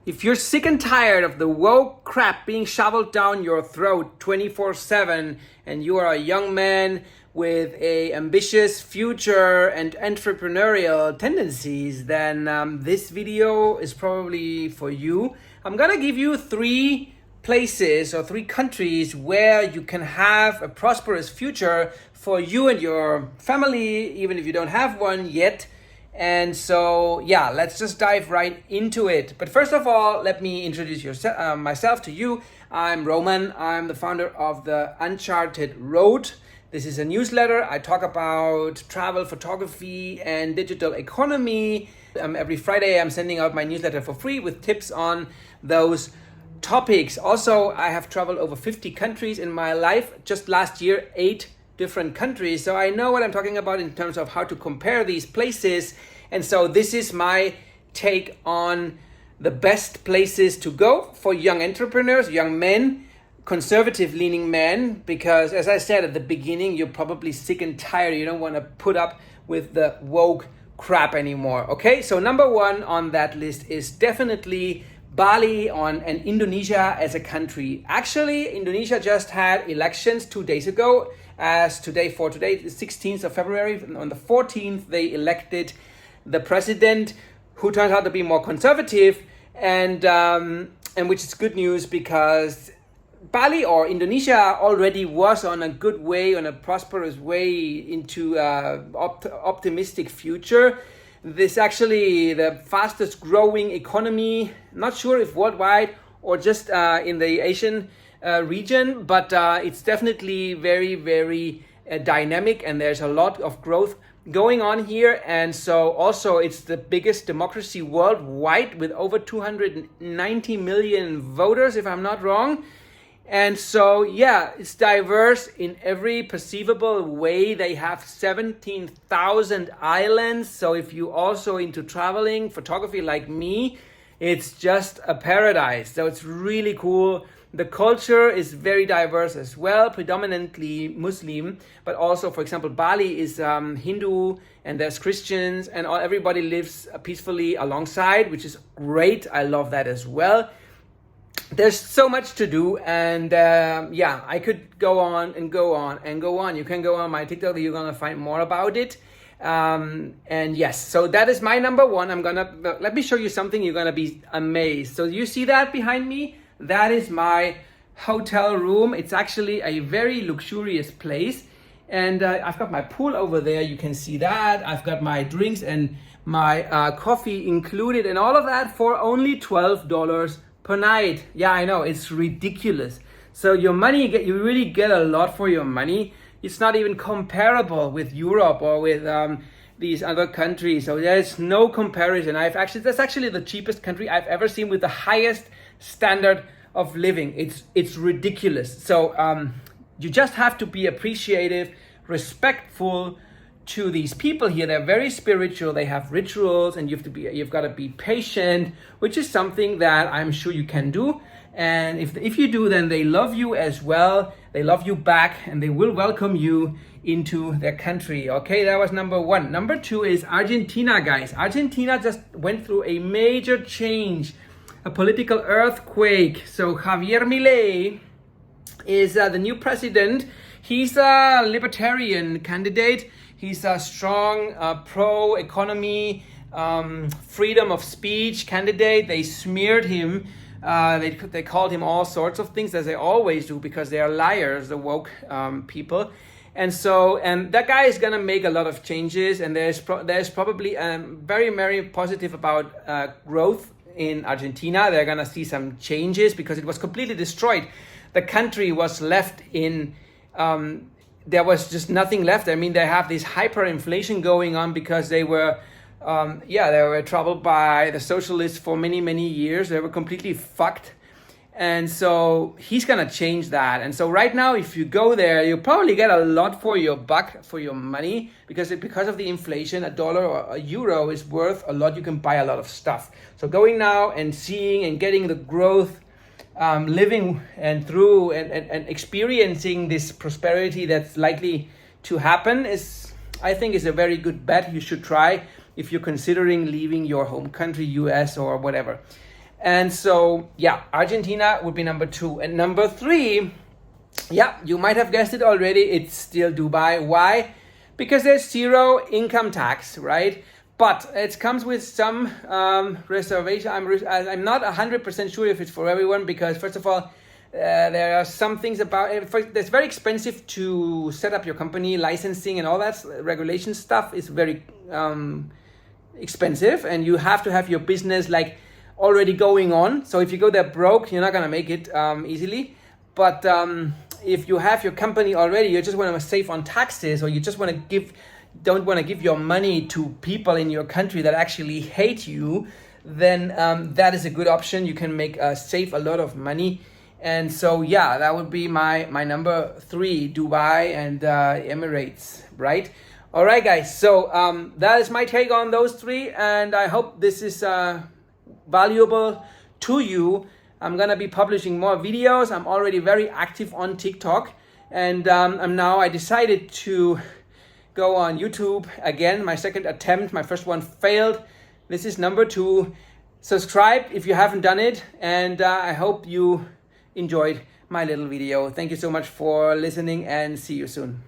If you're sick and tired of the woke crap being shoveled down your throat 24/7 and you are a young man with a ambitious future and entrepreneurial tendencies, then this video is probably for you. I'm gonna give you 3 places or 3 countries where you can have a prosperous future for you and your family, even if you don't have one yet. And so, yeah, let's just dive right into it. But first of all, let me introduce myself to you. I'm Roman. I'm the founder of the Uncharted Road. This is a newsletter. I talk about travel, photography, and digital economy. Every Friday, I'm sending out my newsletter for free with tips on those topics. Also, I have traveled over 50 countries in my life. Just last year, 8 different countries. So I know what I'm talking about in terms of how to compare these places. And so this is my take on the best places to go for young entrepreneurs, young men, conservative leaning men, because as I said at the beginning, you're probably sick and tired. You don't want to put up with the woke crap anymore. Okay, so number 1 on that list is definitely Bali and Indonesia as a country. Actually, Indonesia just had elections 2 days ago. As today, the 16th of February, on the 14th, they elected the president, who turns out to be more conservative, and which is good news because Bali or Indonesia already was on a good way, on a prosperous way into optimistic future. This actually the fastest growing economy, not sure if worldwide or just in the Asian region, but it's definitely very, very dynamic, and there's a lot of growth going on here. And so also it's the biggest democracy worldwide with over 290 million voters, if I'm not wrong. And so, yeah, it's diverse in every perceivable way. They have 17,000 islands. So if you also into traveling, photography like me, it's just a paradise. So it's really cool. The culture is very diverse as well, predominantly Muslim, but also, for example, Bali is Hindu, and there's Christians, and everybody lives peacefully alongside, which is great. I love that as well. There's so much to do, and yeah, I could go on and go on and go on. You can go on my TikTok, you're gonna find more about it. And yes, so that is my number 1. Let me show you something. You're gonna be amazed. So you see that behind me? That is my hotel room. It's actually a very luxurious place. And I've got my pool over there. You can see that. I've got my drinks and my coffee included, and all of that for only $12 per night. Yeah, I know, it's ridiculous. So your money, you really get a lot for your money. It's not even comparable with Europe or with these other countries. So there's no comparison. That's actually the cheapest country I've ever seen with the highest standard of living. It's ridiculous. So you just have to be appreciative, respectful to these people here. They're very spiritual. They have rituals, and you've got to be patient, which is something that I'm sure you can do. And if you do, then they love you as well. They love you back, and they will welcome you into their country. Okay, that was number 1. Number 2 is Argentina, guys. Argentina just went through a major change, a political earthquake. So Javier Milei is the new president. He's a libertarian candidate. He's a strong pro-economy, freedom of speech candidate. They smeared him. They called him all sorts of things, as they always do, because they are liars, the woke people. And that guy is gonna make a lot of changes, and there's probably very, very positive about growth in Argentina. They're gonna see some changes because it was completely destroyed. The country was left in there was just nothing left. I mean, they have this hyperinflation going on because they were troubled by the socialists for many, many years. They were completely fucked. And so he's going to change that. And so right now, if you go there, you probably get a lot for your buck, for your money, because of the inflation, $1 or €1 is worth a lot. You can buy a lot of stuff. So going now and seeing and getting the growth, living and through and experiencing this prosperity that's likely to happen I think is a very good bet. You should try if you're considering leaving your home country, US or whatever. And so, yeah, Argentina would be number 2. And number 3, yeah, you might have guessed it already, it's still Dubai. Why? Because there's 0 income tax, right? But it comes with some reservation. I'm not 100% sure if it's for everyone, because first of all, there are some things about it. It's very expensive to set up your company, licensing and all that regulation stuff is very expensive, and you have to have your business like already going on. So if you go there broke, you're not gonna make it easily. But if you have your company already, you just want to save on taxes, or you just don't want to give your money to people in your country that actually hate you, then that is a good option. You can save a lot of money. And so, yeah, that would be my number 3, Dubai and Emirates, right? All right, guys. So that is my take on those 3, and I hope this is valuable to you. I'm gonna be publishing more videos. I'm already very active on TikTok, and I decided to go on YouTube again. My second attempt. My first one failed. This is number 2. Subscribe if you haven't done it, and I hope you enjoyed my little video. Thank you so much for listening, and see you soon.